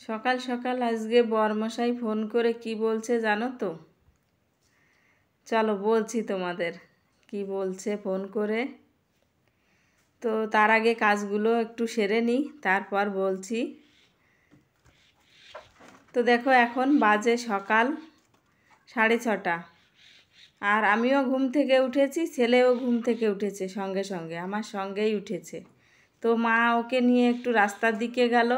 সকাল সকাল আজকে বরমশাই ফোন করে কি বলছে জানো তো? চলো বলছি তোমাদের কি বলছে ফোন করে। তো তার আগে কাজগুলো একটু সেরে নিই, তারপর বলছি। তো দেখো এখন বাজে সকাল 6:30, আর আমিও ঘুম থেকে উঠেছি, ছেলেও ঘুম থেকে উঠেছে, সঙ্গে সঙ্গে আমার সঙ্গেই উঠেছে। তো মা ওকে নিয়ে একটু রাস্তার দিকে গেল,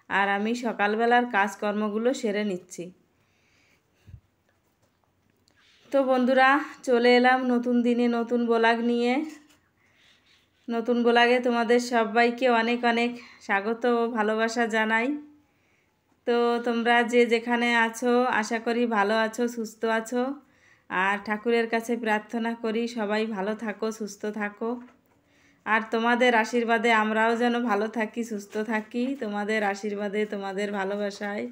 আর আমি সকালবেলার কাজকর্মগুলো সেরে নিচ্ছি। তো বন্ধুরা, চলে এলাম নতুন দিনে নতুন ব্লগ নিয়ে। নতুন ব্লগে তোমাদের সবাইকে অনেক অনেক স্বাগত ও ভালোবাসা জানাই। তো তোমরা যে যেখানে আছো আশা করি ভালো আছো, সুস্থ আছো, আর ঠাকুরের কাছে প্রার্থনা করি সবাই ভালো থাকো, সুস্থ থাকো। আর তোমাদের আশীর্বাদে আমরাও যেন ভালো থাকি, সুস্থ থাকি, তোমাদের আশীর্বাদে, তোমাদের ভালোবাসায়।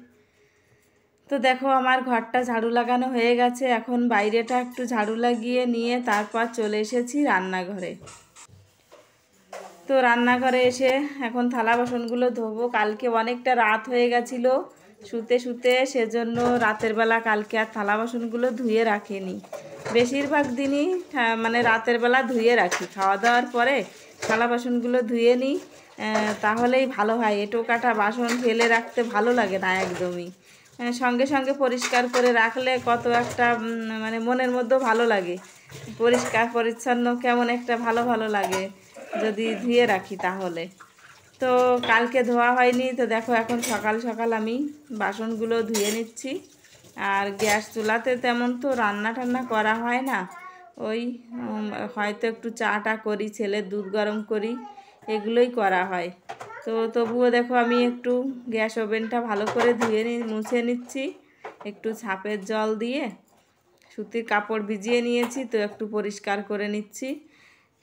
তো দেখো আমার ঘরটা ঝাড়ু লাগানো হয়ে গেছে, এখন বাইরেটা একটু ঝাড়ু লাগিয়ে নিয়ে তারপর চলে এসেছি রান্নাঘরে। তো রান্নাঘরে এসে এখন থালা বাসনগুলো ধোবো। কালকে অনেকটা রাত হয়ে গেছিলো শুতে শুতে, সেজন্য রাতের বেলা কালকে আর থালা বাসনগুলো ধুয়ে রাখিনি। বেশিরভাগ দিনই মানে রাতের বেলা ধুয়ে রাখি, খাওয়া দাওয়ার পরে থালা বাসনগুলো ধুয়ে নিই, তাহলেই ভালো হয়। এঁটো কাটা বাসন ফেলে রাখতে ভালো লাগে না একদমই। সঙ্গে সঙ্গে পরিষ্কার করে রাখলে কত একটা মানে মনের মধ্যেও ভালো লাগে, পরিষ্কার পরিচ্ছন্ন কেমন একটা ভালো ভালো লাগে যদি ধুয়ে রাখি তাহলে। তো কালকে ধোয়া হয়নি, তো দেখো এখন সকাল সকাল আমি বাসনগুলো ধুয়ে নিচ্ছি। আর গ্যাস চুলাতে তেমন তো রান্না টান্না করা হয় না, ওই হয়তো একটু চাটা করি, ছেলের দুধ গরম করি, এগুলোই করা হয়। তো তবুও দেখো আমি একটু গ্যাস ওভেনটা ভালো করে ধুয়ে মুছে নিচ্ছি, একটু ছাপের জল দিয়ে সুতির কাপড় ভিজিয়ে নিয়েছি, তো একটু পরিষ্কার করে নিচ্ছি।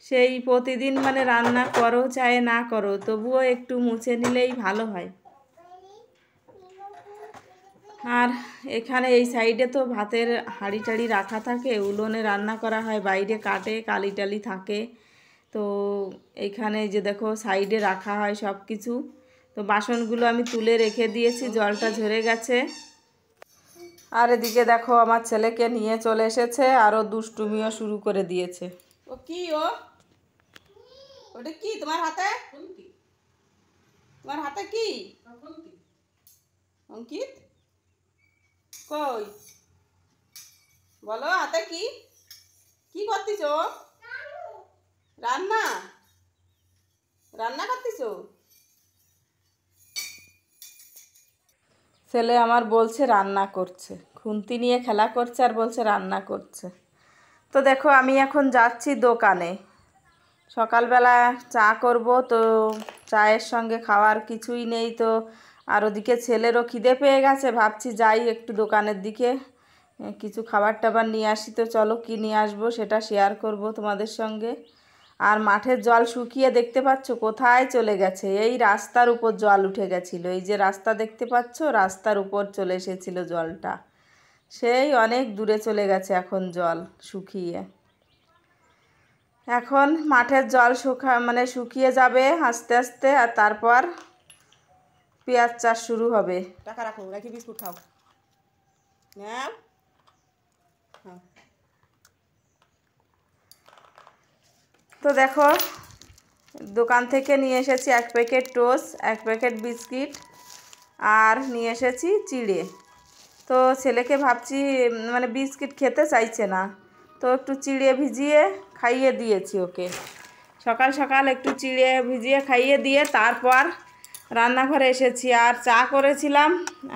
সেই প্রতিদিন মানে রান্না করো চাहे না করো, তবুও একটু মুছে নিলেই ভালো হয়। আর এখানে এই সাইডে তো ভাতের হাঁড়ি টাড়ি রাখা থাকে, উনুনে রান্না করা হয়, বাইরে কাটে কালি টালি থাকে। তো এইখানে যে দেখো সাইডে রাখা হয় সব কিছু। তো বাসনগুলো আমি তুলে রেখে দিয়েছি, জলটা ঝরে গেছে। আর এদিকে দেখো আমার ছেলেকে নিয়ে চলে এসেছে, আরও দুষ্টুমিও শুরু করে দিয়েছে। ও কি ওটা কি তোমার হাতে? তোমার হাতে কি? অঙ্কিত কই বলো, হাতে কি কি করতেছ? রান্না রান্না করতেছ? ছেলে আমার বলছে রান্না করছে, খুন্তি নিয়ে খেলা করছে আর বলছে রান্না করছে। তো দেখো আমি এখন যাচ্ছি দোকানে, সকালবেলা চা করব, তো চায়ের সঙ্গে খাওয়ার কিছুই নেই। তো আর ওদিকে ছেলেরও খিদে পেয়ে গেছে, ভাবছি যাই একটু দোকানের দিকে কিছু খাবার টাবার নিয়ে আসি। তো চলো কি নিয়ে আসবো সেটা শেয়ার করব তোমাদের সঙ্গে। আর মাঠের জল শুকিয়ে দেখতে পাচ্ছ কোথায় চলে গেছে, এই রাস্তার উপর জল উঠে গেছিলো, এই যে রাস্তা দেখতে পাচ্ছ রাস্তার উপর চলে এসেছিলো জলটা, সেই অনেক দূরে চলে গেছে এখন জল শুকিয়ে। এখন মাঠের জল শুকিয়ে যাবে আস্তে আস্তে, আর তারপর পেঁয়াজ চাষ শুরু হবে। টাকা রাখো, রাখি বিস্কুট খাও। নাও তো দেখো দোকান থেকে নিয়ে এসেছি 1 প্যাকেট টোস্ট, 1 প্যাকেট বিস্কিট, আর নিয়ে এসেছি চিড়ে। তো ছেলেকে ভাবছি মানে বিস্কিট খেতে চাইছে না, তো একটু চিড়ে ভিজিয়ে খাইয়ে দিয়েছি ওকে। সকাল সকাল একটু চিড়ে ভিজিয়ে খাইয়ে দিয়ে তারপর রান্নাঘরে এসেছি, আর চা করেছিলাম,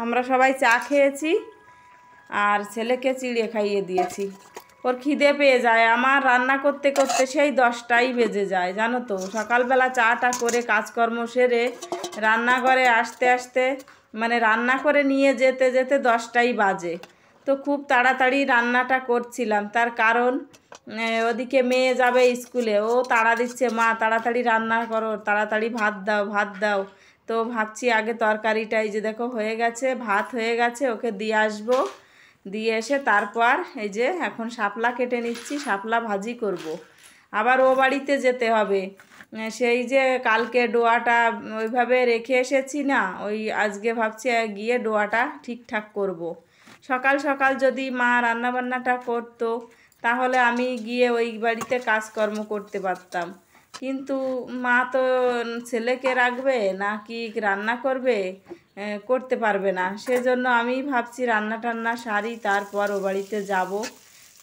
আমরা সবাই চা খেয়েছি, আর ছেলেকে চিড়ে খাইয়ে দিয়েছি। ওর খিদে পেয়ে যায়, আমার রান্না করতে করতে সেই 10টাই বেজে যায় জানো তো। সকালবেলা চাটা করে কাজকর্ম সেরে রান্নাঘরে আসতে আসতে মানে রান্না করে নিয়ে যেতে যেতে 10টাই বাজে। তো খুব তাড়াতাড়ি রান্নাটা করছিলাম, তার কারণ ওদিকে মেয়ে যাবে স্কুলে, ও তাড়া দিচ্ছে, মা তাড়াতাড়ি রান্না করো, তাড়াতাড়ি ভাত দাও ভাত দাও। তো ভাবছি আগে তরকারিটাই যে দেখো হয়ে গেছে, ভাত হয়ে গেছে, ওকে দিয়ে আসবো, দিয়ে এসে তারপর এই যে এখন শাপলা কেটে নিচ্ছি, শাপলা ভাজি করব। আবার ও বাড়িতে যেতে হবে। সেই যে কালকে ডোয়াটা ওইভাবে রেখে এসেছি না, ওই আজকে ভাবছি গিয়ে ডোয়াটা ঠিকঠাক করব। সকাল সকাল যদি মা রান্নাবান্নাটা করতো তাহলে আমি গিয়ে ওই বাড়িতে কাজকর্ম করতে পারতাম, কিন্তু মা তো ছেলেকে রাখবে নাকি রান্না করবে, করতে পারবে না। সেজন্য আমি ভাবছি রান্না টান্না সারি, তারপর ও বাড়িতে যাব।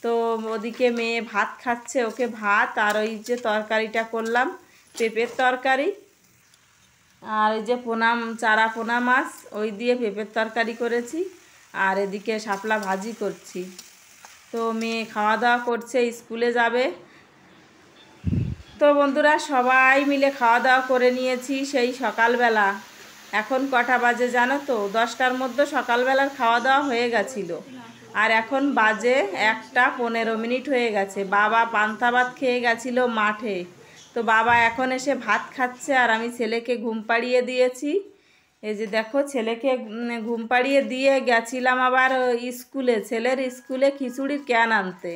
তো ওদিকে মেয়ে ভাত খাচ্ছে, ওকে ভাত আর ওই যে তরকারিটা করলাম পেঁপের তরকারি, আর এই যে চারা পোনা মাছ ওই দিয়ে পেঁপের তরকারি করেছি, আর এদিকে শাপলা ভাজি করছি। তো মেয়ে খাওয়া দাওয়া করছে, স্কুলে যাবে। তো বন্ধুরা সবাই মিলে খাওয়া দাওয়া করে নিয়েছি সেই সকালবেলা। এখন কটা বাজে জানো তো? 10টার মধ্যে সকালবেলার খাওয়া দাওয়া হয়ে গেছিলো, আর এখন বাজে 1:15 হয়ে গেছে। বাবা পান্তা ভাত খেয়ে গেছিলো মাঠে, তো বাবা এখন এসে ভাত খাচ্ছে, আর আমি ছেলেকে ঘুম পাড়িয়ে দিয়েছি। এই যে দেখো ছেলেকে ঘুম পাড়িয়ে দিয়ে গেছিলাম আবার স্কুলে, ছেলের স্কুলে খিচুড়ির ক্যান আনতে।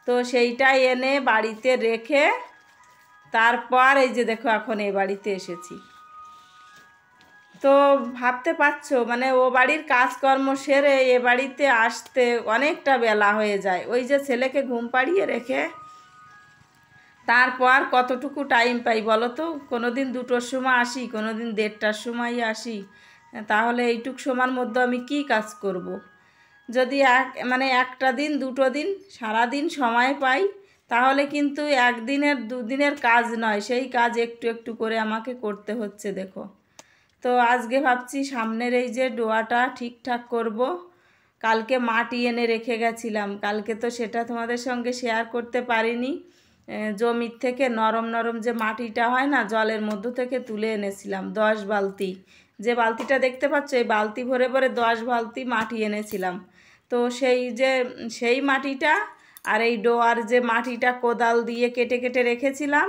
তো সেইটাই এনে বাড়িতে রেখে তারপর এই যে দেখো এখন এই বাড়িতে এসেছি। তো ভাবতে পারছো মানে ও বাড়ির কাজকর্ম সেরে এ বাড়িতে আসতে অনেকটা বেলা হয়ে যায়। ওই যে ছেলেকে ঘুম পাড়িয়ে রেখে তারপর কতটুকু টাইম পাই বলো তো? কোনো দিন 2টোর সময় আসি, কোনো দিন 1:30টার সময় আসি, তাহলে এইটুক সময়ের মধ্যে আমি কি কাজ করব? যদি একটা দিন 2টো দিন সারাদিন সময় পাই, তাহলে কিন্তু একদিনের 2দিনের কাজ নয়, সেই কাজ একটু একটু করে আমাকে করতে হচ্ছে দেখো। তো আজকে ভাবছি সামনের এই যে ডোয়াটা ঠিকঠাক করব। কালকে মাটি এনে রেখে গেছিলাম, কালকে তো সেটা তোমাদের সঙ্গে শেয়ার করতে পারিনি। জমির থেকে নরম নরম যে মাটিটা হয় না, জলের মধ্য থেকে তুলে এনেছিলাম 10 বালতি। যে বালতিটা দেখতে পাচ্ছ, এই বালতি ভরে ভরে 10 বালতি মাটি এনেছিলাম। তো সেই মাটিটা আর এই ডোয়ার যে মাটিটা কোদাল দিয়ে কেটে কেটে রেখেছিলাম,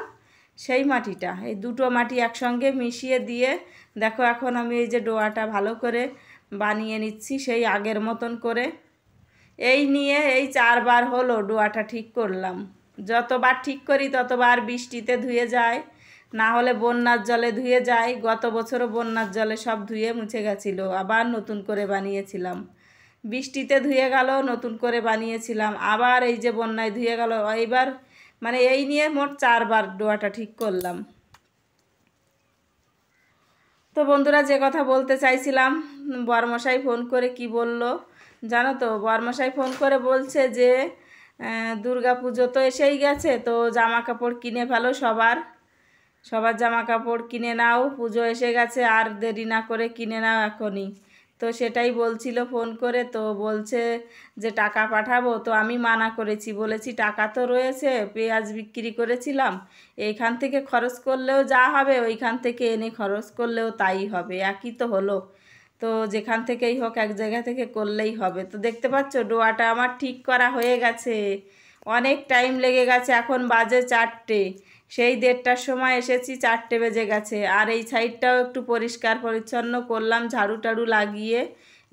সেই মাটিটা, এই দুটো মাটি একসঙ্গে মিশিয়ে দিয়ে দেখো এখন আমি এই যে ডোয়াটা ভালো করে বানিয়ে নিচ্ছি সেই আগের মতন করে। এই নিয়ে এই 4বার হলো ডোয়াটা ঠিক করলাম। যতবার ঠিক করি ততবার বৃষ্টিতে ধুয়ে যায়, না হলে বন্যার জলে ধুয়ে যায়। গত বছরও বন্যার জলে সব ধুয়ে মুছে গেছিলো, আবার নতুন করে বানিয়েছিলাম। বৃষ্টিতে ধুয়ে গেল, নতুন করে বানিয়েছিলাম, আবার এই যে বন্যায় ধুয়ে গেল। এইবার মানে এই নিয়ে মোট 4বার ডোয়াটা ঠিক করলাম। তো বন্ধুরা যে কথা বলতে চাইছিলাম, বরমশাই ফোন করে কি বলল জানো তো? বরমশাই ফোন করে বলছে যে দুর্গা পুজো তো এসেই গেছে, তো জামা কাপড় কিনে ফেলো, সবার জামা কাপড় কিনে নাও, পুজো এসে গেছে, আর দেরি না করে কিনে নাও এখনই। তো সেটাই বলছিল ফোন করে। তো বলছে যে টাকা পাঠাবো, তো আমি মানা করেছি, বলেছি টাকা তো রয়েছে, পেঁয়াজ বিক্রি করেছিলাম, এইখান থেকে খরচ করলেও যা হবে ওইখান থেকে এনে খরচ করলেও তাই হবে, একই তো হলো। তো যেখান থেকেই হোক এক জায়গা থেকে করলেই হবে। তো দেখতে পাচ্ছ ডোয়াটা আমার ঠিক করা হয়ে গেছে, অনেক টাইম লেগে গেছে। এখন বাজে 4টে, সেই 1:30টার সময় এসেছি, 4টে বেজে গেছে। আর এই সাইডটাও একটু পরিষ্কার পরিচ্ছন্ন করলাম ঝাড়ু টাড়ু লাগিয়ে।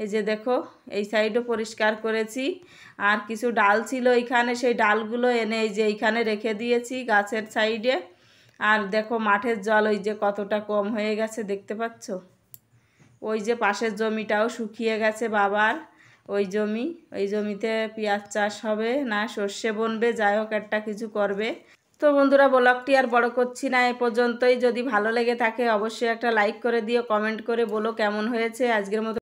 এই যে দেখো এই সাইডও পরিষ্কার করেছি। আর কিছু ডাল ছিল এইখানে, সেই ডালগুলো এনে এই যে এইখানে রেখে দিয়েছি গাছের সাইডে। আর দেখো মাঠের জল ওই যে কতটা কম হয়ে গেছে দেখতে পাচ্ছ। ওই যে পাশের জমিটাও শুকিয়ে গেছে বাবার, ওই জমিতে পেঁয়াজ চাষ হবে না সর্ষে বুনবে, যাই হোক একটা কিছু করবে। তো বন্ধুরা ব্লগটি আর বড় করছি না, এ পর্যন্তই। যদি ভালো লেগে থাকে অবশ্যই একটা লাইক করে দিও, কমেন্ট করে বলো কেমন হয়েছে। আজকের মতো